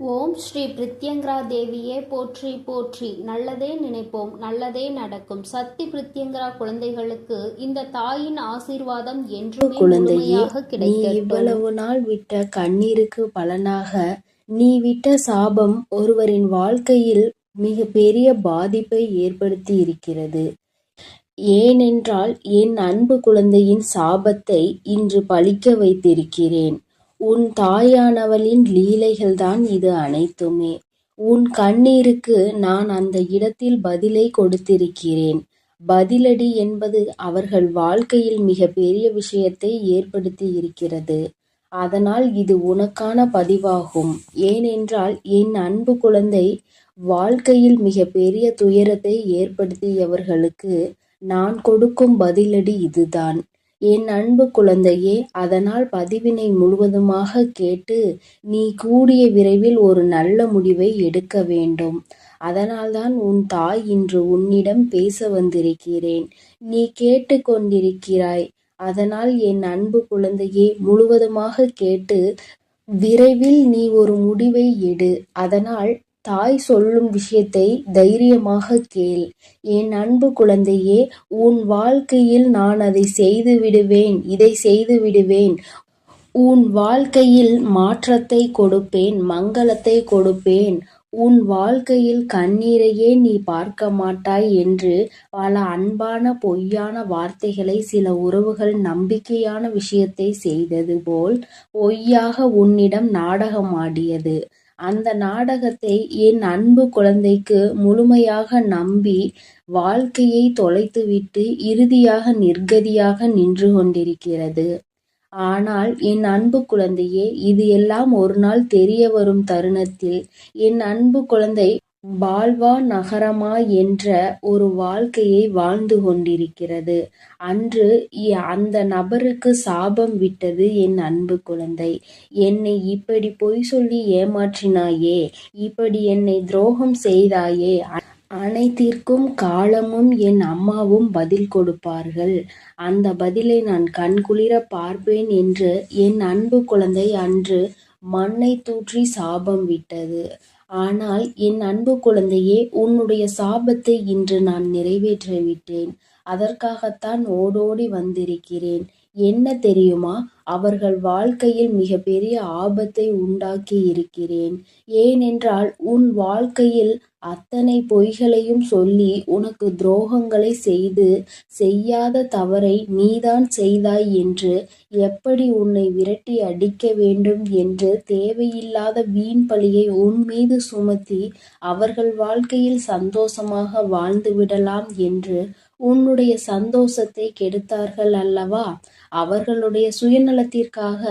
ஓம் ஸ்ரீ பிரித்யங்கரா தேவியே போற்றி போற்றி. நல்லதே நினைப்போம், நல்லதே நடக்கும். சக்தி பிரித்யங்கரா குழந்தைகளுக்கு இந்த தாயின் ஆசீர்வாதம் என்றுமே முழுமையாக கிடைக்கட்டும். இவ்வளவு நாள் விட்ட கண்ணீருக்கு பலனாக நீ விட்ட சாபம் ஒருவரின் வாழ்க்கையில் மிக பெரிய பாதிப்பை ஏற்படுத்தி இருக்கிறது. ஏனென்றால் என் அன்பு குழந்தையின் சாபத்தை இன்று பலிக்க வைத்திருக்கிறேன். உன் தாயானவளின் லீலைகள்தான் இது அனைத்துமே. உன் கண்ணீருக்கு நான் அந்த இடத்தில் பதிலை கொடுத்திருக்கிறேன். பதிலடி என்பது அவர்கள் வாழ்க்கையில் மிக பெரிய விஷயத்தை ஏற்படுத்தி இருக்கிறது. அதனால் இது உனக்கான பதிவாகும். ஏனென்றால் என் அன்பு குழந்தை வாழ்க்கையில் மிக பெரிய துயரத்தை ஏற்படுத்தியவர்களுக்கு நான் கொடுக்கும் பதிலடி இதுதான். என் அன்பு குழந்தையே, அதனால் பதிவினை முழுவதுமாக கேட்டு நீ கூடிய விரைவில் ஒரு நல்ல முடிவை எடுக்க வேண்டும். அதனால்தான் உன் தாய் இன்று உன்னிடம் பேச வந்திருக்கிறேன். நீ கேட்டு கொண்டிருக்கிறாய். அதனால் என் அன்பு குழந்தையே, முழுவதுமாக கேட்டு விரைவில் நீ ஒரு முடிவை எடு. அதனால் தாய் சொல்லும் விஷயத்தை தைரியமாக கேள். என் அன்பு குழந்தையே, உன் வாழ்க்கையில் நான் அதை செய்து விடுவேன், இதை செய்து விடுவேன். உன் வாழ்க்கையில் மாற்றத்தை கொடுப்பேன், மங்களத்தை கொடுப்பேன். உன் வாழ்க்கையில் கண்ணீரையே நீ பார்க்க மாட்டாய் என்று பல அன்பான பொய்யான வார்த்தைகளை சில உறவுகள் நம்பிக்கையான விஷயத்தை செய்தது போல் பொய்யாக உன்னிடம் நாடகம் ஆடியது. அந்த நாடகத்தை என் அன்பு குழந்தைக்கு முழுமையாக நம்பி வாழ்க்கையை தொலைத்துவிட்டு இறுதியாக நிர்கதியாக நின்று கொண்டிருக்கிறது. ஆனால் என் அன்பு குழந்தையே, இது எல்லாம் ஒரு நாள் தெரிய வரும் தருணத்தில் என் அன்பு குழந்தை பால்வா நகரமா என்ற ஒரு வாழ்க்கையை வாழ்ந்து கொண்டிருக்கிறது. அன்று அந்த நபருக்கு சாபம் விட்டது என் அன்பு குழந்தை. என்னை இப்படி பொய் சொல்லி ஏமாற்றினாயே, இப்படி என்னை துரோகம் செய்தாயே, அனைத்திற்கும் காலமும் என் அம்மாவும் பதில் கொடுப்பார்கள். அந்த பதிலை நான் கண்குளிர பார்ப்பேன் என்று என் அன்பு குழந்தை அன்று மண்ணை தூற்றி சாபம் விட்டது. ஆனால் என் அன்பு குழந்தையே, உன்னுடைய சாபத்தை இன்று நான் நிறைவேற்றிவிட்டேன். அதற்காகத்தான் ஓடோடி வந்திருக்கிறேன். என்ன தெரியுமா, அவர்கள் வாழ்க்கையில் மிக பெரிய ஆபத்தை உண்டாக்கி இருக்கிறேன். ஏனென்றால் உன் வாழ்க்கையில் அத்தனை பொய்களையும் சொல்லி உனக்கு துரோகங்களை செய்து செய்யாத தவறை நீதான் செய்தாய் என்று எப்படி உன்னை விரட்டி அடிக்க வேண்டும் என்று தேவையில்லாத வீண் பழியை உன் மீது சுமத்தி அவர்கள் வாழ்க்கையில் சந்தோஷமாக வாழ்ந்து விடலாம் என்று உன்னுடைய சந்தோஷத்தை கெடுத்தார்கள் அல்லவா? அவர்களுடைய சுயநலத்திற்காக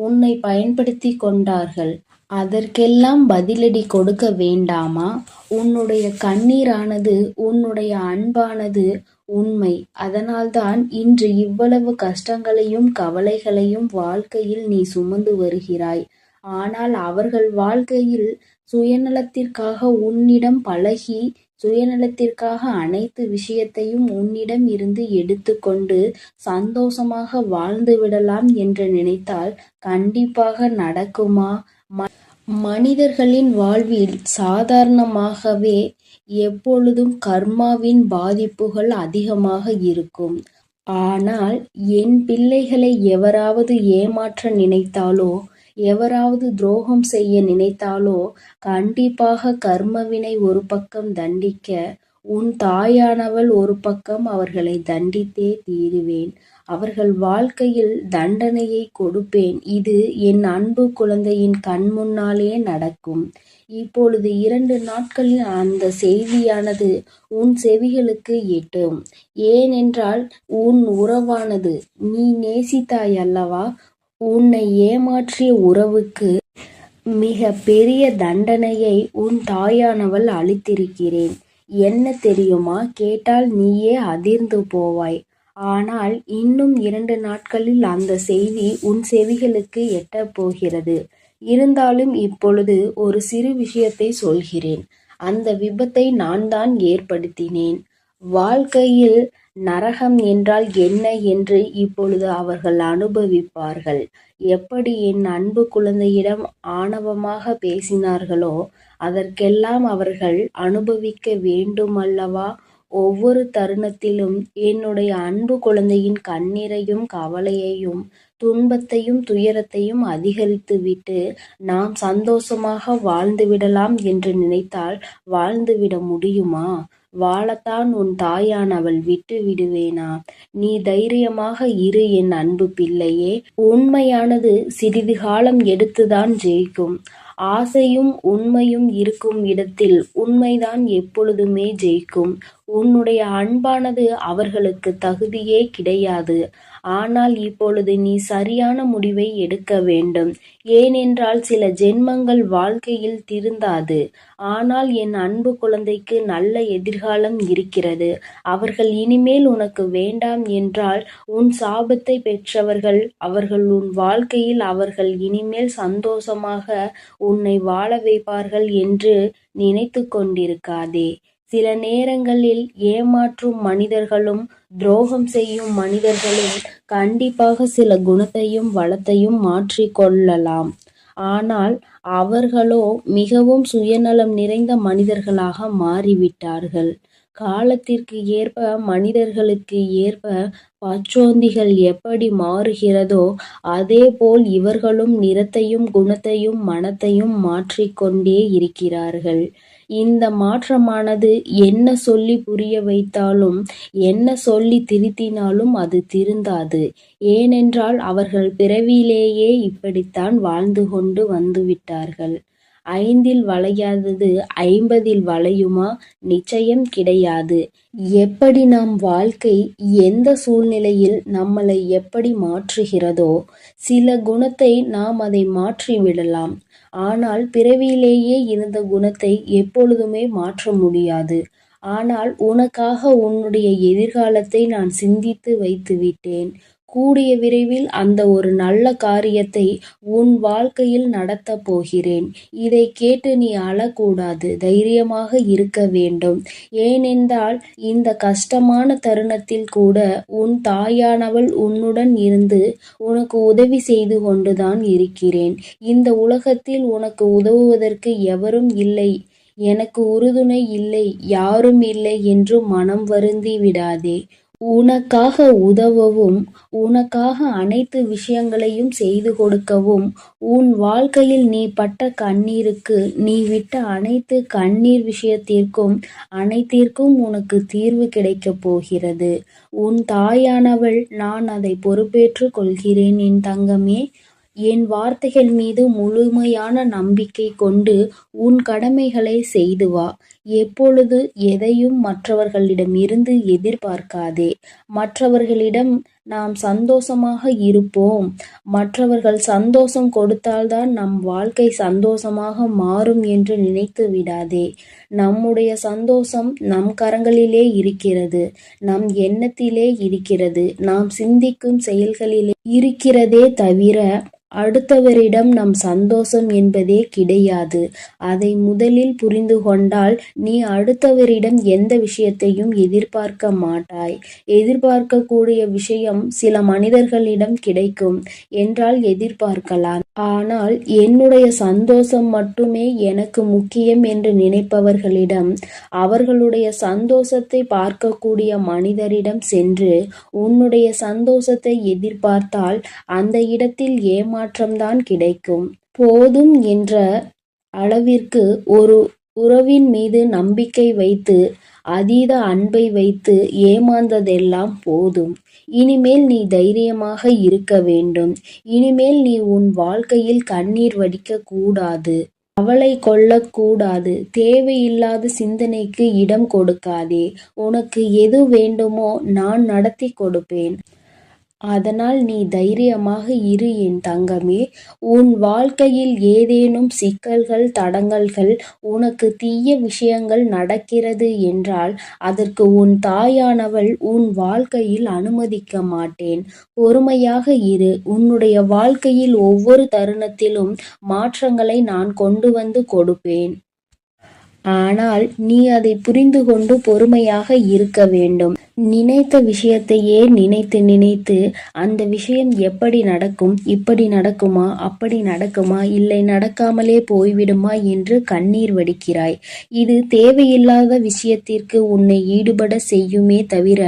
உன்னை பயன்படுத்தி கொண்டார்கள். அதற்கெல்லாம் பதிலடி கொடுக்க வேண்டாமா? உன்னுடைய கண்ணீரானது, உன்னுடைய அன்பானது உண்மை. அதனால்தான் இன்று இவ்வளவு கஷ்டங்களையும் கவலைகளையும் வாழ்க்கையில் நீ சுமந்து வருகிறாய். ஆனால் அவர்கள் வாழ்க்கையில் சுயநலத்திற்காக உன்னிடம் பழகி, சுயநலத்திற்காக அனைத்து விஷயத்தையும் உன்னிடம் இருந்து எடுத்துக்கொண்டு சந்தோஷமாக வாழ்ந்து விடலாம் என்று நினைத்தால் கண்டிப்பாக நடக்குமா? மனிதர்களின் வாழ்வில் சாதாரணமாகவே எப்பொழுதும் கர்மாவின் பாதிப்புகள் அதிகமாக இருக்கும். ஆனால் என் பிள்ளைகளை எவராவது ஏமாற்ற நினைத்தாலோ, எவராவது துரோகம் செய்ய நினைத்தாலோ கண்டிப்பாக கர்மவினை ஒரு பக்கம் தண்டிக்க, உன் தாயானவள் ஒரு பக்கம் அவர்களை தண்டித்தே தீருவேன். அவர்கள் வாழ்க்கையில் தண்டனையை கொடுப்பேன். இது என் அன்பு குழந்தையின் கண் முன்னாலே நடக்கும். இப்பொழுது 2 நாட்களில் அந்த செய்தியானது உன் செவிகளுக்கு எட்டும். ஏனென்றால் உன் உறவானது, நீ நேசித்தாய் அல்லவா? உன்னை ஏமாற்றிய உறவுக்கு மிக பெரிய தண்டனையை உன் தாயானவள் அளித்திருக்கிறேன். என்ன தெரியுமா? கேட்டால் நீயே அதிர்ந்து போவாய். ஆனால் இன்னும் 2 நாட்களில் அந்த செய்தி உன் செவிகளுக்கு எட்டப் போகிறது. இருந்தாலும் இப்பொழுது ஒரு சிறு விஷயத்தை சொல்கிறேன். அந்த விபத்தை நான் தான் ஏற்படுத்தினேன். வாழ்க்கையில் நரகம் என்றால் என்ன என்று இப்பொழுது அவர்கள் அனுபவிப்பார்கள். எப்படி என் அன்பு குழந்தையிடம் ஆணவமாக பேசினார்களோ அதற்கெல்லாம் அவர்கள் அனுபவிக்க வேண்டுமல்லவா? ஒவ்வொரு தருணத்திலும் என்னுடைய அன்பு குழந்தையின் கண்ணீரையும் கவலையையும் துன்பத்தையும் துயரத்தையும் அதிகரித்துவிட்டு நாம் சந்தோஷமாக வாழ்ந்துவிடலாம் என்று நினைத்தால் வாழ்ந்துவிட முடியுமா? வாழத்தான் உன் தாயானவள் விட்டு விடுவேனா? நீ தைரியமாக இரு என் அன்பு பிள்ளையே. உண்மையானது சிறிது காலம் எடுத்துதான் ஜெயிக்கும். ஆசையும் உண்மையும் இருக்கும் இடத்தில் உண்மைதான் எப்பொழுதுமே ஜெயிக்கும். உன்னுடைய அன்பானது அவர்களுக்கு தகுதியே கிடையாது. ஆனால் இப்பொழுது நீ சரியான முடிவை எடுக்க வேண்டும். ஏனென்றால் சில ஜென்மங்கள் வாழ்க்கையில் திருந்தாது. ஆனால் என் அன்பு குழந்தைக்கு நல்ல எதிர்காலம் இருக்கிறது. அவர்கள் இனிமேல் உனக்கு வேண்டாம் என்றால் உன் சாபத்தை பெற்றவர்கள் அவர்கள் உன் வாழ்க்கையில் அவர்கள் இனிமேல் சந்தோஷமாக உன்னை வாழ வைப்பார்கள் என்று நினைத்து கொண்டிருக்காதே. சில நேரங்களில் ஏமாற்றும் மனிதர்களும் துரோகம் செய்யும் மனிதர்களும் கண்டிப்பாக சில குணத்தையும் வளத்தையும் மாற்றிக்கொள்ளலாம். ஆனால் அவர்களோ மிகவும் சுயநலம் நிறைந்த மனிதர்களாக மாறிவிட்டார்கள். காலத்திற்கு ஏற்ப மனிதர்களுக்கு ஏற்ப பச்சோந்திகள் எப்படி மாறுகிறதோ அதேபோல் இவர்களும் நிறத்தையும் குணத்தையும் மனத்தையும் மாற்றிக்கொண்டே இருக்கிறார்கள். இந்த மாற்றமானது என்ன சொல்லி புரிய வைத்தாலும் என்ன சொல்லி திருத்தினாலும் அது திருந்தாது. ஏனென்றால் அவர்கள் பிறவியிலேயே இப்படித்தான் வாழ்ந்து கொண்டு வந்துவிட்டார்கள். 5ல் வளையாதது 50ல் வளையுமா? நிச்சயம் கிடையாது. எப்படி நம் வாழ்க்கை எந்த சூழ்நிலையில் நம்மளை எப்படி மாற்றுகிறதோ சில குணத்தை நாம் அதை மாற்றிவிடலாம். ஆனால் பிறவியிலேயே இருந்த குணத்தை எப்பொழுதுமே மாற்ற முடியாது. ஆனால் உனக்காக உன்னுடைய எதிர்காலத்தை நான் சிந்தித்து வைத்துவிட்டேன். கூடிய விரைவில் அந்த ஒரு நல்ல காரியத்தை உன் வாழ்க்கையில் நடத்தப் போகிறேன். இதை கேட்டு நீ அழக்கூடாது, தைரியமாக இருக்க வேண்டும். ஏனென்றால் இந்த கஷ்டமான தருணத்தில் கூட உன் தாயானவள் உன்னுடன் இருந்து உனக்கு உதவி செய்து கொண்டுதான் இருக்கிறேன். இந்த உலகத்தில் உனக்கு உதவுவதற்கு எவரும் இல்லை, எனக்கு உறுதுணை இல்லை, யாரும் இல்லை என்று மனம் வருந்தி விடாதே. உனக்காக உதவவும் உனக்காக அனைத்து விஷயங்களையும் செய்து கொடுக்கவும் உன் வாழ்க்கையில் நீ பட்ட கண்ணீருக்கு நீ விட்ட அனைத்து கண்ணீர் விஷயத்திற்கும் அனைத்திற்கும் உனக்கு தீர்வு கிடைக்கப் போகிறது. உன் தாயானவள் நான் அதை பொறுப்பேற்று கொள்கிறேன் என் தங்கமே. என் வார்த்தைகள் மீது முழுமையான நம்பிக்கை கொண்டு உன் கடமைகளை செய்து வா. எப்பொழுது எதையும் மற்றவர்களிடமிருந்து எதிர்பார்க்காதே. மற்றவர்களிடம் நாம் சந்தோஷமாக இருப்போம், மற்றவர்கள் சந்தோஷம் கொடுத்தால்தான் நம் வாழ்க்கை சந்தோஷமாக மாறும் என்று நினைத்து விடாதே. நம்முடைய சந்தோஷம் நம் கரங்களிலே இருக்கிறது, நம் எண்ணத்திலே இருக்கிறது, நாம் சிந்திக்கும் செயல்களிலே இருக்கிறதே தவிர அடுத்தவரிடம் நம் சந்தோஷம் என்பதே கிடையாது. அதை முதலில் புரிந்து கொண்டால் நீ அடுத்தவரிடம் எந்த விஷயத்தையும் எதிர்பார்க்க மாட்டாய். எதிர்பார்க்கக்கூடிய விஷயம் சில மனிதர்களிடம் கிடைக்கும் என்றால் எதிர்பார்க்கலாம். ஆனால் என்னுடைய சந்தோஷம் மட்டுமே எனக்கு முக்கியம் என்று நினைப்பவர்களிடம், அவர்களுடைய சந்தோஷத்தை பார்க்கக்கூடிய மனிதரிடம் சென்று உன்னுடைய சந்தோஷத்தை எதிர்பார்த்தால் அந்த இடத்தில் ஏமாற்றம்தான் கிடைக்கும். போதும் என்ற அளவிற்கு ஒரு உறவின் மீது நம்பிக்கை வைத்து அதீத அன்பை வைத்து ஏமாந்ததெல்லாம் போதும். இனிமேல் நீ தைரியமாக இருக்க வேண்டும். இனிமேல் நீ உன் வாழ்க்கையில் கண்ணீர் வடிக்க கூடாது, கவலை கொள்ளக்கூடாது. தேவையில்லாத சிந்தனைக்கு இடம் கொடுக்காதே. உனக்கு எது வேண்டுமோ நான் நடத்தி கொடுப்பேன். அதனால் நீ தைரியமாக இரு என் தங்கமே. உன் வாழ்க்கையில் ஏதேனும் சிக்கல்கள் தடங்கல்கள் உனக்கு தீய விஷயங்கள் நடக்கிறது என்றால் அதற்கு உன் தாயானவள் உன் வாழ்க்கையில் அனுமதிக்க மாட்டேன். பொறுமையாக இரு. உன்னுடைய வாழ்க்கையில் ஒவ்வொரு தருணத்திலும் மாற்றங்களை நான் கொண்டு வந்து கொடுப்பேன். ஆனால் நீ அதை புரிந்து கொண்டு பொறுமையாக இருக்க வேண்டும். நினைத்த விஷயத்தையே நினைத்து நினைத்து அந்த விஷயம் எப்படி நடக்கும், இப்படி நடக்குமா, அப்படி நடக்குமா, இல்லை நடக்காமலே போய்விடுமா என்று கண்ணீர் வடிக்கிறாய். இது தேவையில்லாத விஷயத்திற்கு உன்னை ஈடுபட செய்யுமே தவிர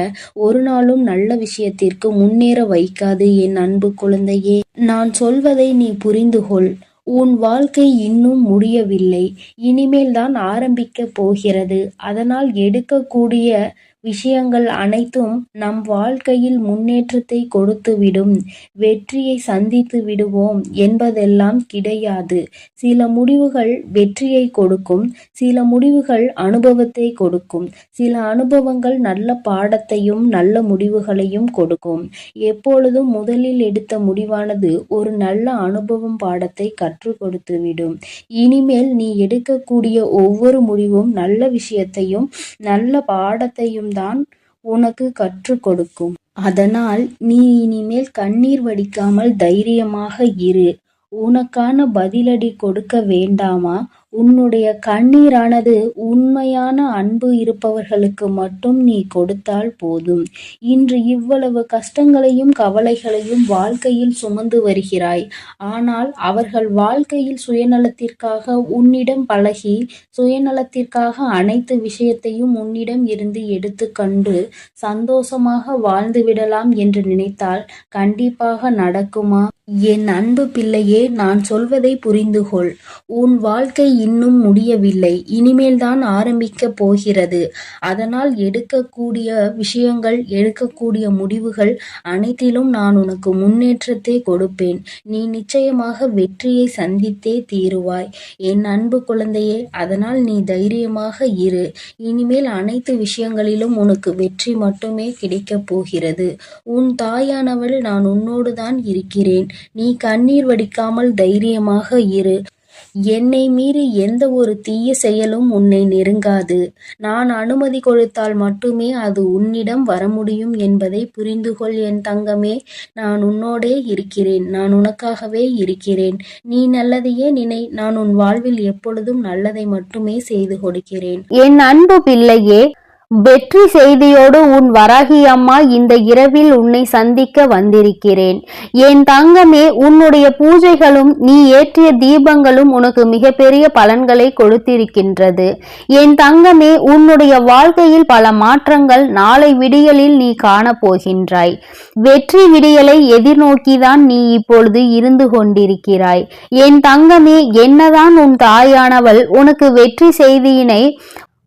ஒரு நாளும் நல்ல விஷயத்திற்கு முன்னேற வைக்காது. என் அன்பு குழந்தையே, நான் சொல்வதை நீ புரிந்து கொள். உன் வாழ்க்கை இன்னும் முடியவில்லை, இனிமேல் தான் ஆரம்பிக்க போகிறது. அதனால் எடுக்கக்கூடிய விஷயங்கள் அனைத்தும் நம் வாழ்க்கையில் முன்னேற்றத்தை கொடுத்துவிடும், வெற்றியை சந்தித்து விடுவோம் என்பதெல்லாம் கிடையாது. சில முடிவுகள் வெற்றியை கொடுக்கும், சில முடிவுகள் அனுபவத்தை கொடுக்கும், சில அனுபவங்கள் நல்ல பாடத்தையும் நல்ல முடிவுகளையும் கொடுக்கும். எப்பொழுதும் முதலில் எடுத்த முடிவானது ஒரு நல்ல அனுபவம் பாடத்தை கற்றுக் கொடுத்துவிடும். இனிமேல் நீ எடுக்கக்கூடிய ஒவ்வொரு முடிவும் நல்ல விஷயத்தையும் நல்ல பாடத்தையும் தான் உனக்கு கற்றுக் கொடுக்கும். அதனால் நீ இனிமேல் கண்ணீர் வடிக்காமல் தைரியமாக இரு. உனக்கான பதிலடி கொடுக்க வேண்டாமா? உன்னுடைய கண்ணீரானது உண்மையான அன்பு இருப்பவர்களுக்கு மட்டும் நீ கொடுத்தால் போதும். இன்று இவ்வளவு கஷ்டங்களையும் கவலைகளையும் வாழ்க்கையில் சுமந்து வருகிறாய். ஆனால் அவர்கள் வாழ்க்கையில் சுயநலத்திற்காக உன்னிடம் பழகி, சுயநலத்திற்காக அனைத்து விஷயத்தையும் உன்னிடம் இருந்து எடுத்துக்கொண்டு சந்தோஷமாக வாழ்ந்து விடலாம் என்று நினைத்தால் கண்டிப்பாக நடக்குமா? என் அன்பு பிள்ளையே, நான் சொல்வதை புரிந்து கொள். உன் வாழ்க்கை இன்னும் முடியவில்லை, இனிமேல் தான் ஆரம்பிக்க போகிறது. அதனால் எடுக்கக்கூடிய விஷயங்கள், எடுக்கக்கூடிய முடிவுகள் அனைத்திலும் நான் உனக்கு முன்னேற்றத்தை கொடுப்பேன். நீ நிச்சயமாக வெற்றியை சந்தித்தே தீருவாய் என் அன்பு குழந்தையே. அதனால் நீ தைரியமாக இரு. இனிமேல் அனைத்து விஷயங்களிலும் உனக்கு வெற்றி மட்டுமே கிடைக்கப் போகிறது. உன் தாயானவள் நான் உன்னோடு தான் இருக்கிறேன். நீ கண்ணீர் வடிக்காமல் தைரியமாக இரு. என்னை மீறி எந்த ஒரு தீய செயலும் உன்னை நெருங்காது. நான் அனுமதி கொடுத்தால் மட்டுமே அது உன்னிடம் வர முடியும் என்பதை புரிந்து கொள் என் தங்கமே. நான் உன்னோடே இருக்கிறேன். நான் உனக்காகவே இருக்கிறேன். நீ நல்லதையே நினை. நான் உன் வாழ்வில் எப்பொழுதும் நல்லதை மட்டுமே செய்து கொடுக்கிறேன். என் அன்பு பிள்ளையே, வெற்றி செய்தியோடு உன் வராகி அம்மா இந்த இரவில் உன்னை சந்திக்க வந்திருக்கிறேன். என் தங்கமே, உன்னுடைய பூஜைகளும் நீ ஏற்றிய தீபங்களும் உனக்கு மிகப்பெரிய பலன்களை கொடுத்திருக்கின்றது. என் தங்கமே, உன்னுடைய வாழ்க்கையில் பல மாற்றங்கள் நாளை விடியலில் நீ காணப்போகின்றாய். வெற்றி விடியலை எதிர்நோக்கிதான் நீ இப்பொழுது இருந்து கொண்டிருக்கிறாய். என் தங்கமே, என்னதான் உன் தாயானவள் உனக்கு வெற்றி செய்தியினை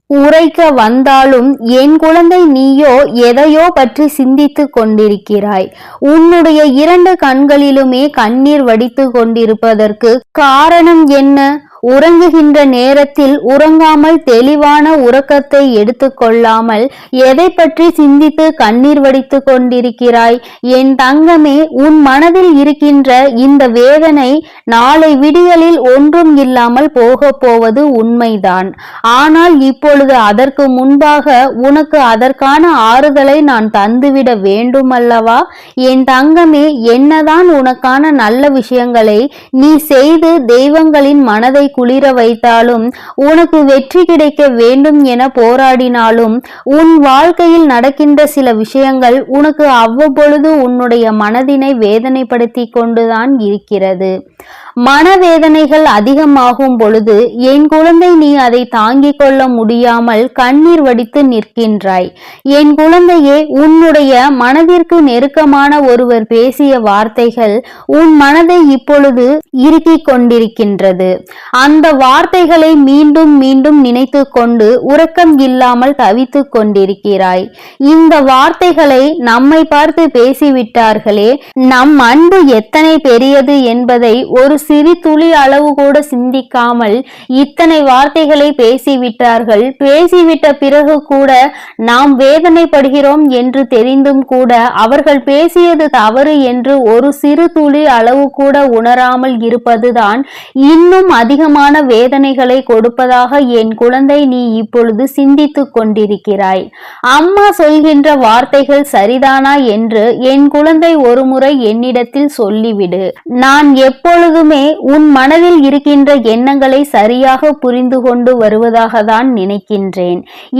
உரைக்க வந்தாலும் என் குழந்தை, நீயோ எதையோ பற்றி சிந்தித்து கொண்டிருக்கிறாய். உன்னுடைய 2 கண்களிலுமே கண்ணீர் வடித்து கொண்டிருப்பதற்கு காரணம் என்ன? உறங்குகின்ற நேரத்தில் உறங்காமல் தெளிவான உறக்கத்தை எடுத்துக்கொள்ளாமல் எதை பற்றி சிந்தித்து கண்ணீர் வடித்து கொண்டிருக்கிறாய்? என் தங்கமே, உன் மனதில் இருக்கின்ற இந்த வேதனை நாளை விடியலில் ஒன்றும் இல்லாமல் போக போவது உண்மைதான். ஆனால் இப்பொழுது அதற்கு முன்பாக உனக்கு அதற்கான ஆறுதலை நான் தந்துவிட வேண்டும் அல்லவா? என் தங்கமே, என்னதான் உனக்கான நல்ல விஷயங்களை நீ செய்து தெய்வங்களின் மனதை குளிர வைத்தாலும், உனக்கு வெற்றி கிடைக்க வேண்டும் என போராடினாலும், உன் வாழ்க்கையில் நடக்கின்ற சில விஷயங்கள் உனக்கு அவ்வப்பொழுது உன்னுடைய மனதினை வேதனைப்படுத்தி கொண்டுதான் இருக்கிறது. மனவேதனைகள் அதிகமாகும் பொழுது என் குழந்தை, நீ அதை தாங்கிக் கொள்ள முடியாமல் கண்ணீர் வடித்து நிற்கின்றாய். என் குழந்தையே, உன்னுடைய மனதிற்கு நெருக்கமான ஒருவர் பேசிய வார்த்தைகள் உன் மனதை இப்பொழுது இறுக்கிக் கொண்டிருக்கின்றது. அந்த வார்த்தைகளை மீண்டும் மீண்டும் நினைத்து கொண்டு உறக்கம் இல்லாமல் தவித்து கொண்டிருக்கிறாய். இந்த வார்த்தைகளை நம்மை பார்த்து பேசிவிட்டார்களே, நம் அன்பு எத்தனை பெரியது என்பதை ஒரு சிறு துளி அளவு கூட சிந்திக்காமல் இத்தனை வார்த்தைகளை பேசிவிட்டார்கள். பேசிவிட்ட பிறகு கூட நாம் வேதனைப்படுகிறோம் என்று தெரிந்தும் கூட அவர்கள் பேசியது தவறு என்று ஒரு சிறு துளி அளவு கூட உணராமல் இருப்பதுதான் இன்னும் அதிகமான வேதனைகளை கொடுப்பதாக என் குழந்தை நீ இப்பொழுது சிந்தித்து கொண்டிருக்கிறாய். அம்மா சொல்கின்ற வார்த்தைகள் சரிதானா என்று என் குழந்தை ஒருமுறை என்னிடத்தில் சொல்லிவிடு. நான் எப்பொழுது எப்பொழுதுமே உன் மனதில் இருக்கின்ற எண்ணங்களை சரியாக புரிந்து கொண்டு வருவதாக தான் நினைக்கின்றேன்.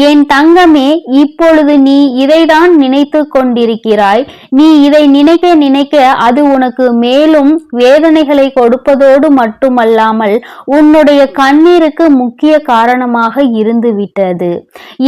என் தங்கமே, இப்பொழுது நீ இதைதான் நினைத்து கொண்டிருக்கிறாய். நீ இதை நினைக்க நினைக்க அது உனக்கு மேலும் வேதனைகளை கொடுப்பதோடு மட்டுமல்லாமல் உன்னுடைய கண்ணீருக்கு முக்கிய காரணமாக இருந்து விட்டது.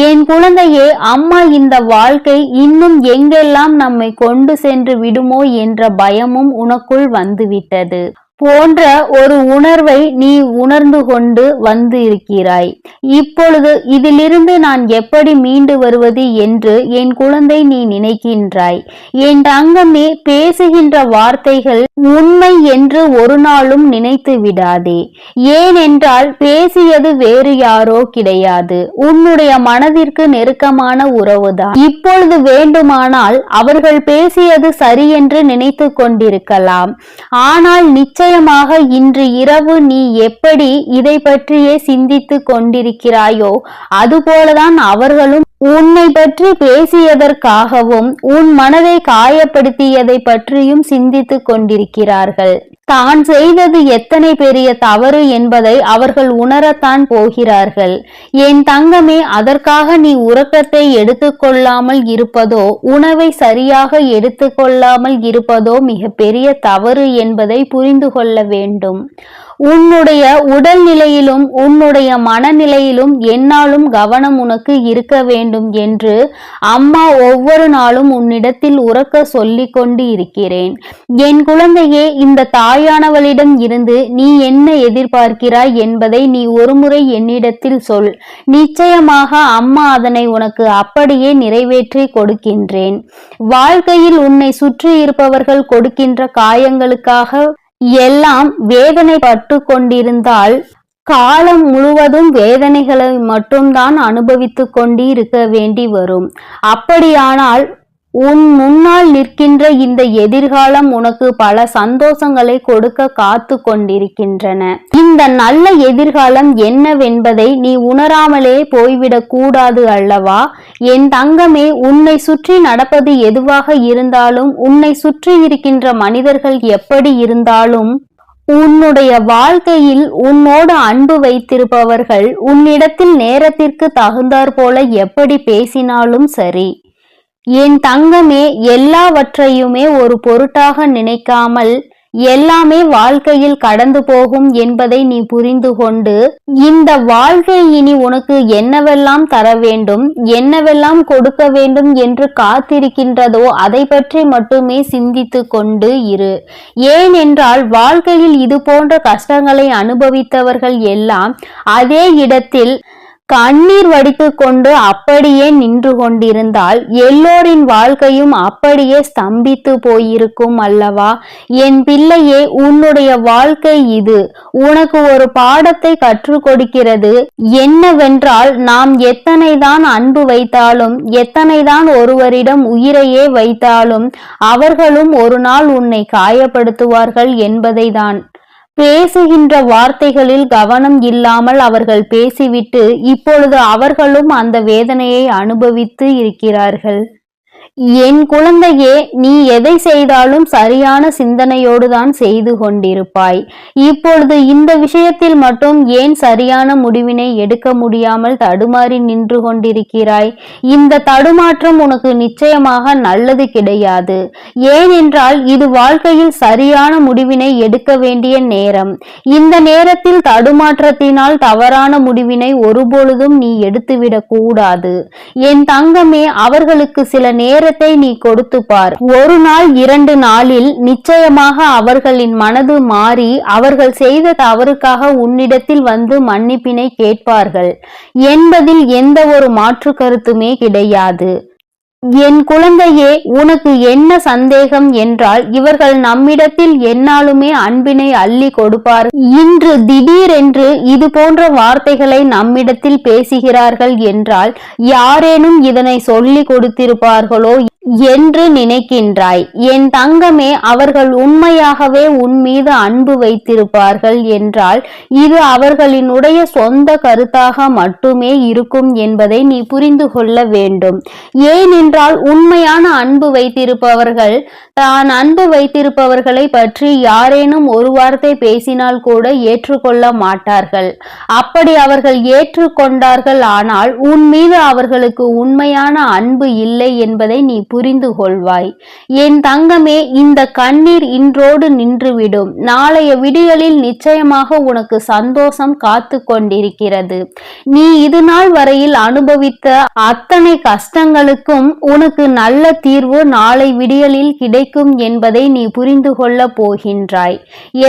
என் குழந்தையே, அம்மா இந்த வாழ்க்கை இன்னும் எங்கெல்லாம் நம்மை கொண்டு சென்று விடுமோ என்ற பயமும் உனக்குள் வந்துவிட்டது போன்ற ஒரு உணர்வை நீ உணர்ந்து கொண்டு வந்து இருக்கிறாய். இப்பொழுது இதிலிருந்து நான் எப்படி மீண்டு வருவது என்று என் குழந்தை நீ நினைக்கின்றாய். என் தங்கமே, பேசுகின்ற வார்த்தைகள் உண்மை என்று ஒரு நாளும் நினைத்து விடாதே. ஏனென்றால் பேசியது வேறு யாரோ கிடையாது, உன்னுடைய மனதிற்கு நெருக்கமான உறவுதான். இப்பொழுது வேண்டுமானால் அவர்கள் பேசியது சரி என்று நினைத்து கொண்டிருக்கலாம். ஆனால் நிச்சயமாக இன்று இரவு நீ எப்படி இதை பற்றியே சிந்தித்து கொண்டிருக்கிறாயோ அதுபோலதான் அவர்களும் உன்னை பற்றி பேசியதற்காகவும் உன் மனதை காயப்படுத்தியதை பற்றியும் சிந்தித்து கொண்டிருக்கிறார்கள். தான் செய்தது எத்தனை பெரிய தவறு என்பதை அவர்கள் உணரத்தான் போகிறார்கள். என் தங்கமே, அதற்காக நீ உறக்கத்தை எடுத்துக்கொள்ளாமல் இருப்பதோ உணவை சரியாக எடுத்துக்கொள்ளாமல் இருப்பதோ மிக பெரிய தவறு என்பதை புரிந்து கொள்ள வேண்டும். உன்னுடைய உடல்நிலையிலும் உன்னுடைய மனநிலையிலும் என்னாலும் கவனம் உனக்கு இருக்க வேண்டும் என்று அம்மா ஒவ்வொரு நாளும் உன்னிடத்தில் உறக்க சொல்லிக் கொண்டு இருக்கிறேன். என் குழந்தையே, இந்த தாயானவளிடம் இருந்து நீ என்ன எதிர்பார்க்கிறாய் என்பதை நீ ஒருமுறை என்னிடத்தில் சொல். நிச்சயமாக அம்மா அதனை உனக்கு அப்படியே நிறைவேற்றி கொடுக்கின்றேன். வாழ்க்கையில் உன்னை சுற்றி இருப்பவர்கள் கொடுக்கின்ற காயங்களுக்காக எல்லாம் வேதனைப்பட்டு கொண்டிருந்தால் காலம் முழுவதும் வேதனைகளை மட்டும்தான் அனுபவித்து கொண்டு இருக்க வேண்டி வரும். அப்படியானால் உன் முன்னால் நிற்கின்ற இந்த எதிர்காலம் உனக்கு பல சந்தோஷங்களை கொடுக்க காத்து கொண்டிருக்கின்றன. இந்த நல்ல எதிர்காலம் என்னவென்பதை நீ உணராமலே போய்விடக் கூடாது அல்லவா? என் தங்கமே, உன்னை சுற்றி நடப்பது எதுவாக இருந்தாலும், உன்னை சுற்றி இருக்கின்ற மனிதர்கள் எப்படி இருந்தாலும், உன்னுடைய வாழ்க்கையில் உன்னோடு அன்பு வைத்திருப்பவர்கள் உன்னிடத்தில் நேரத்திற்கு தகுந்தாற் போல எப்படி பேசினாலும் சரி, என் தங்கமே, எல்லாவற்றையுமே ஒரு பொருட்டாக நினைக்காமல் எல்லாமே வாழ்க்கையில் கடந்து போகும் என்பதை நீ புரிந்து கொண்டு, இந்த வாழ்க்கை இனி உனக்கு என்னவெல்லாம் தர வேண்டும், என்னவெல்லாம் கொடுக்க வேண்டும் என்று காத்திருக்கின்றதோ அதை பற்றி மட்டுமே சிந்தித்து கொண்டு இரு. ஏனென்றால் வாழ்க்கையில் இது போன்ற கஷ்டங்களை அனுபவித்தவர்கள் எல்லாம் அதே இடத்தில் கண்ணீர் வடித்து கொண்டு அப்படியே நின்று கொண்டிருந்தால் எல்லோரின் வாழ்க்கையும் அப்படியே ஸ்தம்பித்து போயிருக்கும் அல்லவா? என் பிள்ளையே, உன்னுடைய வாழ்க்கை இது உனக்கு ஒரு பாடத்தை கற்றுக் கொடுக்கிறது. என்னவென்றால், நாம் எத்தனைதான் அன்பு வைத்தாலும், எத்தனைதான் ஒருவரிடம் உயிரையே வைத்தாலும் அவர்களும் ஒரு நாள் உன்னை காயப்படுத்துவார்கள் என்பதை தான். பேசுகின்ற வார்த்தைகளில் கவனம் இல்லாமல் அவர்கள் பேசிவிட்டு இப்பொழுது அவர்களும் அந்த வேதனையை அனுபவித்து இருக்கிறார்கள். என் குழந்தையே, நீ எதை செய்தாலும் சரியான சிந்தனையோடு தான் செய்து கொண்டிருப்பாய். இப்பொழுது இந்த விஷயத்தில் மட்டும் ஏன் சரியான முடிவினை எடுக்க முடியாமல் தடுமாறி நின்று கொண்டிருக்கிறாய்? இந்த தடுமாற்றம் உனக்கு நிச்சயமாக நல்லது கிடையாது. ஏனென்றால் இது வாழ்க்கையில் சரியான முடிவினை எடுக்க வேண்டிய நேரம். இந்த நேரத்தில் தடுமாற்றத்தினால் தவறான முடிவினை ஒருபொழுதும் நீ எடுத்துவிடக் கூடாது. என் தங்கமே, அவர்களுக்கு சில நேரத்தை நீ கொடுத்து பார். ஒரு நாள் 2 நாளில் நிச்சயமாக அவர்களின் மனது மாறி அவர்கள் செய்த தவறுக்காக உன்னிடத்தில் வந்து மன்னிப்பினை கேட்பார்கள் என்பதில் எந்த ஒரு மாற்று கருத்துமே கிடையாது. என் குழந்தையே, உனக்கு என்ன சந்தேகம் என்றால், இவர்கள் நம்மிடத்தில் எந்நாளுமே அன்பினை அள்ளி கொடுப்பார். இன்று திடீரென்று இது போன்ற வார்த்தைகளை நம்மிடத்தில் பேசுகிறார்கள் என்றால் யாரேனும் இதனை சொல்லி கொடுத்திருப்பார்களோ என்று நினைக்கின்றாய். என் தங்கமே, அவர்கள் உண்மையாகவே உன் மீது அன்பு வைத்திருப்பார்கள் என்றால் இது அவர்களினுடைய சொந்த கருத்தாக மட்டுமே இருக்கும் என்பதை நீ புரிந்து கொள்ள வேண்டும். ஏனென்றால் உண்மையான அன்பு வைத்திருப்பவர்கள் தான் அன்பு வைத்திருப்பவர்களை பற்றி யாரேனும் ஒரு வார்த்தை பேசினால் கூட ஏற்றுக்கொள்ள மாட்டார்கள். அப்படி அவர்கள் ஏற்றுக்கொண்டார்கள் ஆனால் உன் மீது அவர்களுக்கு உண்மையான அன்பு இல்லை என்பதை நீ புரிந்து கொள்வாய். என் தங்கமே, இந்த கண்ணீர் இன்றோடு நின்றுவிடும். நாளைய விடியலில் நிச்சயமாக உனக்கு சந்தோஷம் காத்து கொண்டிருக்கிறது. நீ இது நாள் வரையில் அனுபவித்த அத்தனை கஷ்டங்களுக்கும் உனக்கு நல்ல தீர்வு நாளை விடியலில் கிடைக்கும் என்பதை நீ புரிந்து கொள்ள போகின்றாய்.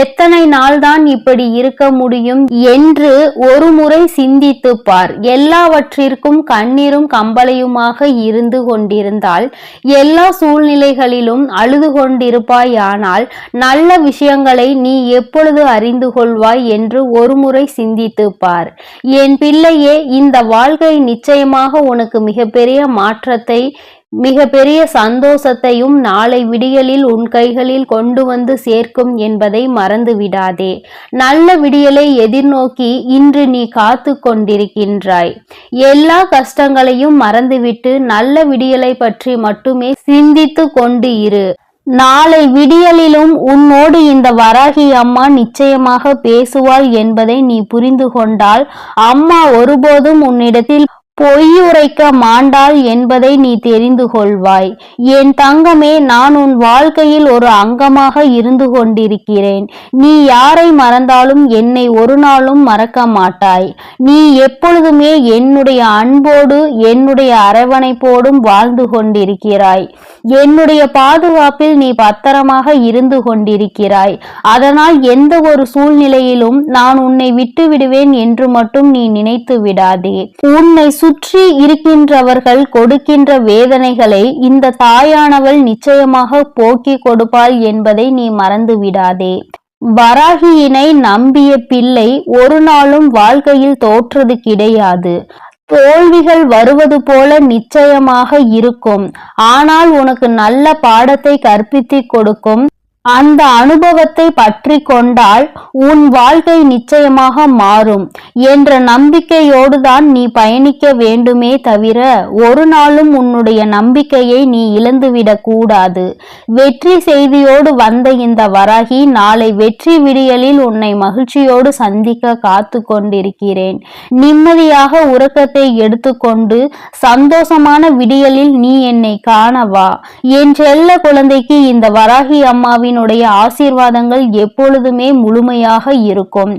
எத்தனை நாள்தான் இப்படி இருக்க முடியும் என்று ஒரு முறை சிந்தித்து பார். எல்லாவற்றிற்கும் கண்ணீரும் கம்பளையுமாக இருந்து கொண்டிருந்தால் எல்லா சூழ்நிலைகளிலும் அழுது கொண்டிருப்பாயானால் நல்ல விஷயங்களை நீ எப்பொழுது அறிந்து கொள்வாய் என்று ஒருமுறை சிந்தித்து பார். என் பிள்ளையே, இந்த வாழ்க்கை நிச்சயமாக உனக்கு மிகப்பெரிய மாற்றத்தை மிகப்பெரிய சந்தோஷத்தையும் நாளை விடியலில் உன் கைகளில் கொண்டு வந்து சேர்க்கும் என்பதை மறந்து விடாதே. நல்ல விடியலை எதிர்நோக்கி இன்று நீ காத்து கொண்டிருக்கின்றாய். எல்லா கஷ்டங்களையும் மறந்துவிட்டு நல்ல விடியலை பற்றி மட்டுமே சிந்தித்து கொண்டு இரு. நாளை விடியலிலும் உன்னோடு இந்த வராகி அம்மா நிச்சயமாக பேசுவாள் என்பதை நீ புரிந்து கொண்டால் அம்மா ஒருபோதும் உன்னிடத்தில் பொய்யுரைக்க மாண்டாள் என்பதை நீ தெரிந்து கொள்வாய். என் தங்கமே, நான் உன் வாழ்க்கையில் ஒரு அங்கமாக இருந்து கொண்டிருக்கிறேன். நீ யாரை மறந்தாலும் என்னை ஒரு நாளும் மறக்க மாட்டாய். நீ எப்பொழுதுமே என்னுடைய அன்போடு என்னுடைய அரவணைப்போடும் வாழ்ந்து கொண்டிருக்கிறாய். என்னுடைய பாதுகாப்பில் நீ பத்திரமாக இருந்து கொண்டிருக்கிறாய். அதனால் எந்த ஒரு சூழ்நிலையிலும் நான் உன்னை விட்டு விடுவேன் என்று மட்டும் நீ நினைத்து விடாதே. உன்னை சுற்றி இருக்கின்றவர்கள் கொடுக்கின்ற வேதனைகளை இந்த தாயானவள் நிச்சயமாக போக்கிக் கொடுப்பாள் என்பதை நீ மறந்து விடாதே. வராகியினை நம்பிய பிள்ளை ஒரு நாளும் வாழ்க்கையில் தோற்றது கிடையாது. தோல்விகள் வருவது போல நிச்சயமாக இருக்கும். ஆனால் உனக்கு நல்ல பாடத்தை கற்பித்து கொடுக்கும். அந்த அனுபவத்தை பற்றி கொண்டால் உன் வாழ்க்கை நிச்சயமாக மாறும் என்ற நம்பிக்கையோடு தான் நீ பயணிக்க வேண்டுமே தவிர ஒரு நாளும் உன்னுடைய நம்பிக்கையை நீ இழந்துவிடக் கூடாது. வெற்றி செய்தியோடு வந்த இந்த வராகி நாளை வெற்றி விடியலில் உன்னை மகிழ்ச்சியோடு சந்திக்க காத்து கொண்டிருக்கிறேன். நிம்மதியாக உறக்கத்தை எடுத்துக்கொண்டு சந்தோஷமான விடியலில் நீ என்னை காணவா. என் செல்ல குழந்தைக்கு இந்த வராகி அம்மாவின் ஆசீர்வாதங்கள் எப்பொழுதுமே முழுமையாக இருக்கும்.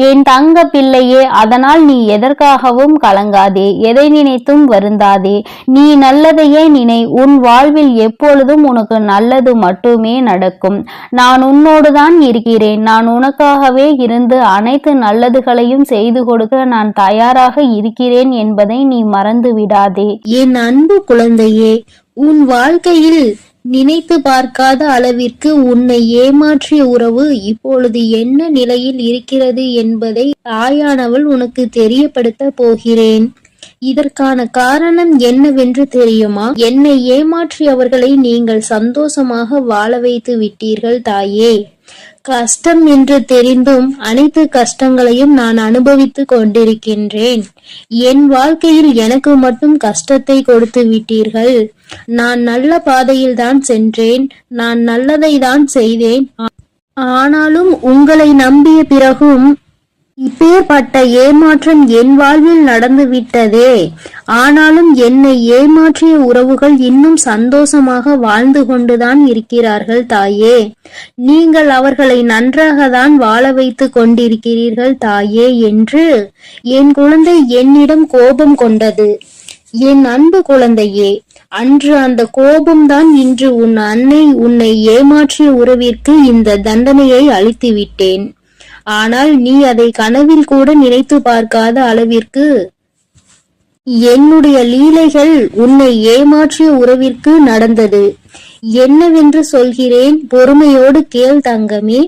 என் தங்க பிள்ளையே, அதனால் நீ எதற்காகவும் கலங்காதே, எதை நினைத்தும் வருந்தாதே. நீ நல்லதையே நினை. உன் வாழ்வில் எப்பொழுதும் உனக்கு நல்லது மட்டுமே நடக்கும். நான் உன்னோடுதான் இருக்கிறேன். நான் உனக்காகவே இருந்து அனைத்து நல்லதுகளையும் செய்து கொடுக்க நான் தயாராக இருக்கிறேன் என்பதை நீ மறந்து விடாதே. என் அன்பு குழந்தையே, உன் வாழ்க்கையில் நினைத்து பார்க்காத அளவிற்கு உன்னை ஏமாற்றிய உறவு இப்பொழுது என்ன நிலையில் இருக்கிறது என்பதை தாயானவள் உனக்கு தெரியப்படுத்த போகிறேன். இதற்கான காரணம் என்னவென்று தெரியுமா? என்னை ஏமாற்றியவர்களை நீங்கள் சந்தோஷமாக வாழ வைத்து விட்டீர்கள் தாயே. கஷ்டம் என்று தெரிந்தும் அனைத்து கஷ்டங்களையும் நான் அனுபவித்து கொண்டிருக்கின்றேன். என் வாழ்க்கையில் எனக்கு மட்டும் கஷ்டத்தை கொடுத்து விட்டீர்கள். நான் நல்ல பாதையில் தான் சென்றேன். நான் நல்லதை தான் செய்தேன். ஆனாலும் உங்களை நம்பிய பிறகும் இப்பேற்பட்ட ஏமாற்றம் என் வாழ்வில் நடந்து விட்டதே. ஆனாலும் என்னை ஏமாற்றிய உறவுகள் இன்னும் சந்தோஷமாக வாழ்ந்து கொண்டுதான் இருக்கிறார்கள் தாயே. நீங்கள் அவர்களை நன்றாக தான் வாழ வைத்து கொண்டிருக்கிறீர்கள் தாயே என்று என் குழந்தை என்னிடம் கோபம் கொண்டது. என் அன்பு குழந்தையே, அன்று அந்த கோபம்தான் இன்று உன் அன்னை உன்னை ஏமாற்றிய உறவிற்கு இந்த தண்டனையை அளித்து விட்டேன். ஆனால் நீ அதை கனவில் கூட நினைத்து பார்க்காத அளவிற்கு என்னுடைய லீலைகள் உன்னை ஏமாற்றிய உறவிற்கு நடந்தது. என்னவென்று சொல்கிறேன், பொறுமையோடு கேள் தங்கமே.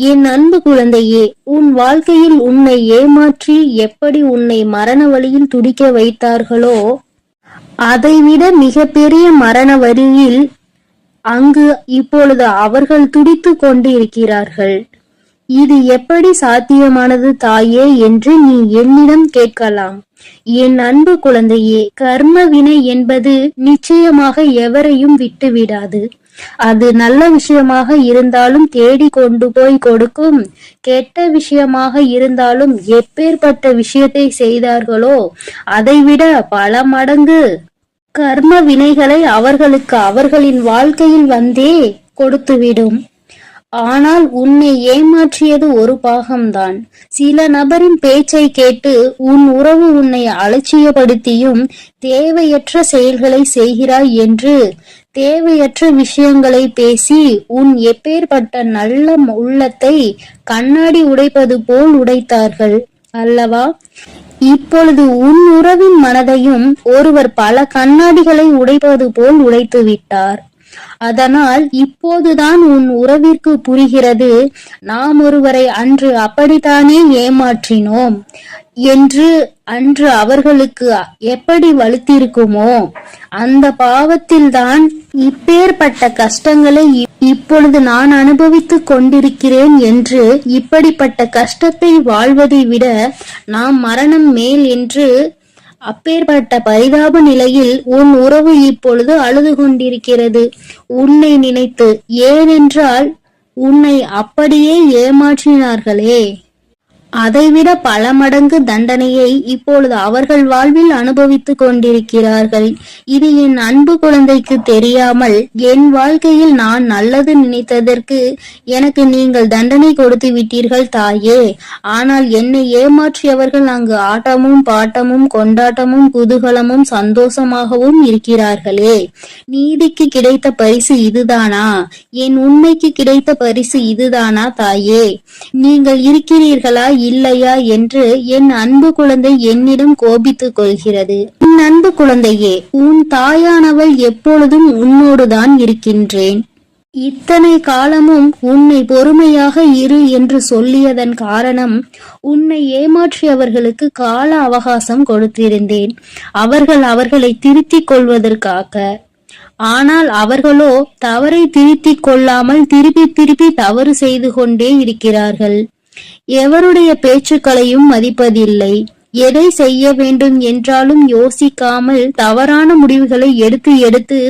என் அன்பு குழந்தையே, உன் வாழ்க்கையில் உன்னை ஏமாற்றி எப்படி உன்னை மரண வழியில் துடிக்க வைத்தார்களோ அதைவிட மிகப்பெரிய மரண வரியில் அங்கு இப்பொழுது அவர்கள் துடித்துக் கொண்டு இருக்கிறார்கள். இது எப்படி சாத்தியமானது தாயே என்று நீ என்னிடம் கேட்கலாம். என் அன்பு குழந்தையே, கர்ம வினை என்பது நிச்சயமாக எவரையும் விட்டுவிடாது. அது நல்ல விஷயமாக இருந்தாலும் தேடி கொண்டு போய் கொடுக்கும், கெட்ட விஷயமாக இருந்தாலும் எப்பேற்பட்ட விஷயத்தை செய்தார்களோ அதைவிட பல மடங்கு கர்ம வினைகளை அவர்களுக்கு அவர்களின் வாழ்க்கையில் வந்தே கொடுத்துவிடும். ஆனால் உன்னை ஏமாற்றியது ஒரு பாகம்தான். சில நபரின் பேச்சை கேட்டு உன் உறவு உன்னை அலட்சியப்படுத்தியும் தேவையற்ற செயல்களை செய்கிறாய் என்று தேவையற்ற விஷயங்களை பேசி உன் எப்பேற்பட்ட நல்ல உள்ளத்தை கண்ணாடி உடைப்பது போல் உடைத்தார்கள் அல்லவா? இப்பொழுது உன் உறவின் மனதையும் ஒருவர் பல கண்ணாடிகளை உடைப்பது போல் உடைத்து விட்டார். அதனால் இப்போதுதான் உன் உறவிற்கு புரிகிறது, நாம் ஒருவரை அன்று அப்படித்தானே ஏமாற்றினோம் என்று. அன்று அவர்களுக்கு எப்படி வலுத்திருக்குமோ அந்த பாவத்தில்தான் இப்பேற்பட்ட கஷ்டங்களை இப்பொழுது நான் அனுபவித்துக் கொண்டிருக்கிறேன் என்று. இப்படிப்பட்ட கஷ்டத்தை வாழ்வதை விட நாம் மரணம் மேல் என்று அப்பேற்பட்ட பரிதாப நிலையில் உன் உறவு இப்பொழுது அழுது கொண்டிருக்கிறது உன்னை நினைத்து. ஏனென்றால் உன்னை அப்படியே ஏமாற்றினார்களே, அதைவிட பல மடங்கு தண்டனையை இப்பொழுது அவர்கள் வாழ்வில் அனுபவித்துக் கொண்டிருக்கிறார்கள். இது என் அன்பு குழந்தைக்கு தெரியாமல் என் வாழ்க்கையில் நான் நல்லது நினைத்ததற்கு எனக்கு நீங்கள் தண்டனை கொடுத்து விட்டீர்கள் தாயே. ஆனால் என்னை ஏமாற்றியவர்கள் அங்கு ஆட்டமும் பாட்டமும் கொண்டாட்டமும் குதூகலமும் சந்தோஷமாகவும் இருக்கிறார்களே. நீதிக்கு கிடைத்த பரிசு இதுதானா? என் உண்மைக்கு கிடைத்த பரிசு இதுதானா தாயே? நீங்கள் இருக்கிறீர்களா இல்லையா என்று என் அன்பு குழந்தை என்னிடம் கோபித்துக் கொள்கிறது. என் அன்பு குழந்தையே, உன் தாயானவள் எப்பொழுதும் உன்னோடுதான் இருக்கின்றேன். இத்தனை காலமும் உன்னை பொறுமையாக இரு என்று சொல்லியதன் காரணம், உன்னை ஏமாற்றியவர்களுக்கு கால அவகாசம் கொடுத்திருந்தேன், அவர்களை திருத்திக் கொள்வதற்காக. ஆனால் அவர்களோ தவறை திருத்திக் கொள்ளாமல் திருப்பி தவறு செய்து கொண்டே இருக்கிறார்கள். எவருடைய பேச்சுக்களையும் மதிப்பதில்லை. எதை செய்ய வேண்டும் என்றாலும் யோசிக்காமல் தவறான முடிவுகளை எடுத்து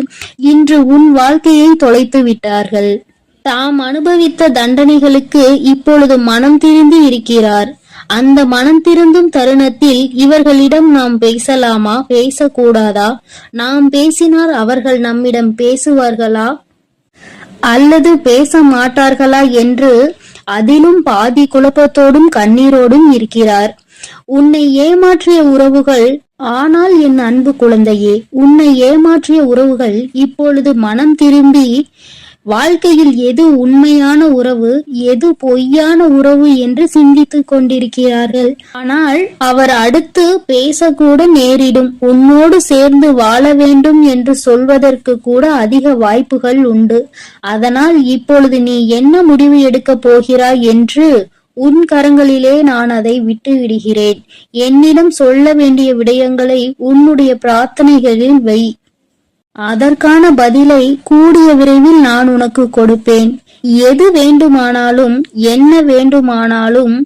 இன்று உன் வாழ்க்கையை தொலைத்து விட்டார்கள். தாம் அனுபவித்த தண்டனைகளுக்கு இப்பொழுது மனம் திருந்தி இருக்கிறார். அந்த மனம் திருந்தும் தருணத்தில் இவர்களிடம் நாம் பேசலாமா, பேசக்கூடாதா? நாம் பேசினால் அவர்கள் நம்மிடம் பேசுவார்களா அல்லது பேச மாட்டார்களா என்று அதிலும் பாதி குழப்பத்தோடும் கண்ணீரோடும் இருக்கிறார். உன்னை ஏமாற்றிய உறவுகள், ஆனால் என் அன்பு குழந்தையே, உன்னை ஏமாற்றிய உறவுகள் இப்பொழுது மனம் திரும்பி வாழ்க்கையில் எது உண்மையான உறவு, எது பொய்யான உறவு என்று சிந்தித்துக் கொண்டிருக்கிறார்கள். ஆனால் அவர் அடுத்து பேசக்கூட நேரிடும். உன்னோடு சேர்ந்து வாழ வேண்டும் என்று சொல்வதற்கு கூட அதிக வாய்ப்புகள் உண்டு. அதனால் இப்பொழுது நீ என்ன முடிவு எடுக்கப் போகிறாய் என்று உன் கரங்களிலே நான் அதை விட்டு விடுகிறேன். என்னிடம் சொல்ல வேண்டிய விடயங்களை உன்னுடைய பிரார்த்தனைகளில் வை. அதற்கான பதிலை கூடிய விரைவில் நான் உனக்கு கொடுப்பேன். எது வேண்டுமானாலும் என்ன வேண்டுமானாலும்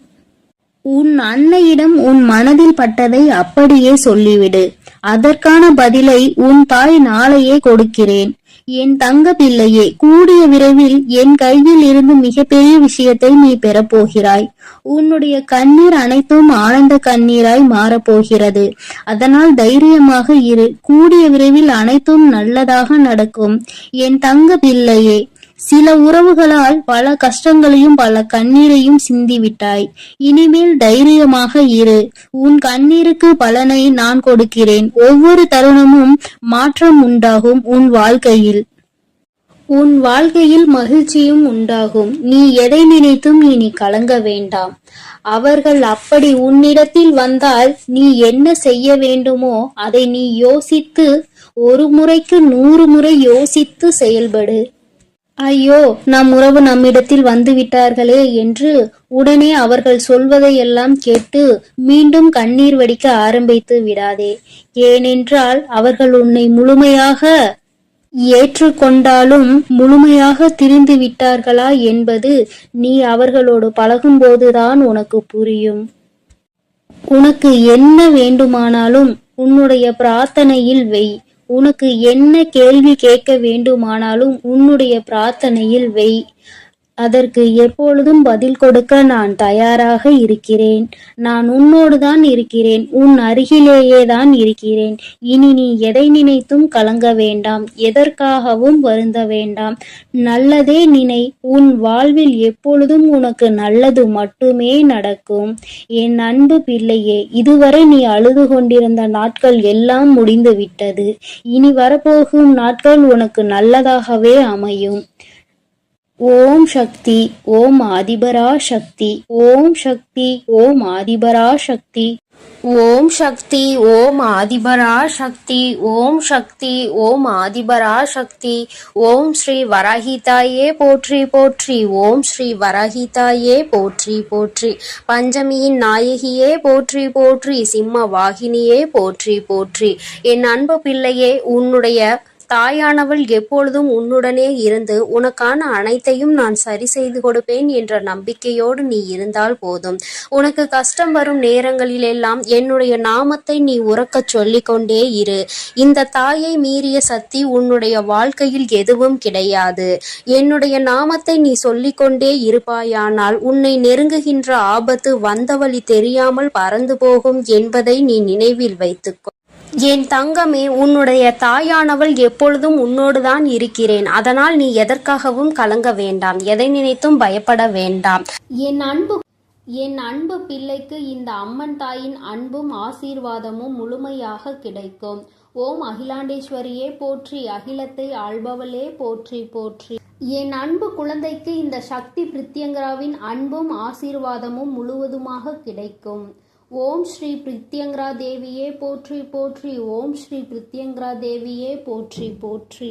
உன் அன்னையிடம் உன் மனதில் பட்டதை அப்படியே சொல்லிவிடு. அதற்கான பதிலை உன் தாய் நாளையே கொடுக்கிறேன். என் தங்க பிள்ளையே, கூடிய விரைவில் என் கையில் இருந்து மிகப்பெரிய விஷயத்தை நீ பெறப்போகிறாய். உன்னுடைய கண்ணீர் அனைத்தும் ஆனந்த கண்ணீராய் மாறப்போகிறது. அதனால் தைரியமாக இரு. கூடிய விரைவில் அனைத்தும் நல்லதாக நடக்கும் என் தங்க பிள்ளையே. சில உறவுகளால் பல கஷ்டங்களையும் பல கண்ணீரையும் சிந்திவிட்டாய். இனிமேல் தைரியமாக இரு. உன் கண்ணீருக்கு பலனை நான் கொடுக்கிறேன். ஒவ்வொரு தருணமும் மாற்றம் உண்டாகும். உன் வாழ்க்கையில் மகிழ்ச்சியும் உண்டாகும். நீ எதை நினைத்தும் இனி கலங்க வேண்டாம். அவர்கள் அப்படி உன்னிடத்தில் வந்தால் நீ என்ன செய்ய வேண்டுமோ அதை நீ யோசித்து, ஒரு முறைக்கு 100 முறை யோசித்து செயல்படு. ஐயோ, நம் உறவு நம்மிடத்தில் வந்துவிட்டார்களே என்று உடனே அவர்கள் சொல்வதையெல்லாம் கேட்டு மீண்டும் கண்ணீர் வடிக்க ஆரம்பித்து விடாதே. ஏனென்றால் அவர்கள் உன்னை முழுமையாக ஏற்றுக்கொண்டாலும் முழுமையாக திரிந்து விட்டார்களா என்பது நீ அவர்களோடு பழகும்போதுதான் உனக்கு புரியும். உனக்கு என்ன வேண்டுமானாலும் உன்னுடைய பிரார்த்தனையில் வை. உனக்கு என்ன கேள்வி கேட்க வேண்டுமானாலும் உன்னுடைய பிரார்த்தனையில் வை. அதற்கு எப்பொழுதும் பதில் கொடுக்க நான் தயாராக இருக்கிறேன். நான் உன்னோடுதான் இருக்கிறேன், உன் அருகிலேயே தான் இருக்கிறேன். இனி நீ எதை நினைத்தும் கலங்க வேண்டாம், எதற்காகவும் வருந்த வேண்டாம். நல்லதே நினை. உன் வாழ்வில் எப்பொழுதும் உனக்கு நல்லது மட்டுமே நடக்கும். என் அன்பு பிள்ளையே, இதுவரை நீ அழுது கொண்டிருந்த நாட்கள் எல்லாம் முடிந்து விட்டது. இனி வரப்போகும் நாட்கள் உனக்கு நல்லதாகவே அமையும். ஓம் சக்தி, ஓம் ஆதிபரா சக்தி, ஓம் சக்தி, ஓம் ஆதிபரா சக்தி, ஓம் சக்தி, ஓம் ஆதிபரா சக்தி, ஓம் சக்தி, ஓம் ஆதிபரா சக்தி. ஓம் ஸ்ரீ வராஹிதாயே போற்றி போற்றி, ஓம் ஸ்ரீ வராஹிதாயே போற்றி போற்றி. பஞ்சமியின் நாயகியே போற்றி போற்றி, சிம்ம வாகினியே போற்றி போற்றி. என் அன்பு பிள்ளையே, உன்னுடைய தாயானவள் எப்பொழுதும் உன்னுடனே இருந்து உனக்கான அனைத்தையும் நான் சரி செய்து கொடுப்பேன் என்ற நம்பிக்கையோடு நீ இருந்தால் போதும். உனக்கு கஷ்டம் வரும் நேரங்களிலெல்லாம் என்னுடைய நாமத்தை நீ உரக்கச் சொல்லிக்கொண்டே இரு. இந்த தாயை மீறிய சக்தி உன்னுடைய வாழ்க்கையில் எதுவும் கிடையாது. என்னுடைய நாமத்தை நீ சொல்லிக்கொண்டே இருப்பாயானால் உன்னை நெருங்குகின்ற ஆபத்து வந்த வழி தெரியாமல் பறந்து போகும் என்பதை நீ நினைவில் வைத்துக்கொள். என் தங்கமே, உன்னுடைய தாயானவள் எப்பொழுதும் உன்னோடுதான் இருக்கிறேன். அதனால் நீ எதற்காகவும் கலங்க வேண்டாம், எதை நினைத்தும் பயப்பட வேண்டாம். என் அன்பு பிள்ளைக்கு இந்த அம்மன் தாயின் அன்பும் ஆசீர்வாதமும் முழுமையாக கிடைக்கும். ஓம் அகிலாண்டேஸ்வரியே போற்றி, அகிலத்தை ஆள்பவளே போற்றி போற்றி. என் அன்பு குழந்தைக்கு இந்த சக்தி பிரித்யங்கராவின் அன்பும் ஆசீர்வாதமும் முழுவதுமாக கிடைக்கும். ஓம் ஸ்ரீ பிரித்யங்கரா தேவியே போற்றி போற்றி, ஓம் ஸ்ரீ பிரித்யங்கரா தேவியே போற்றி போற்றி.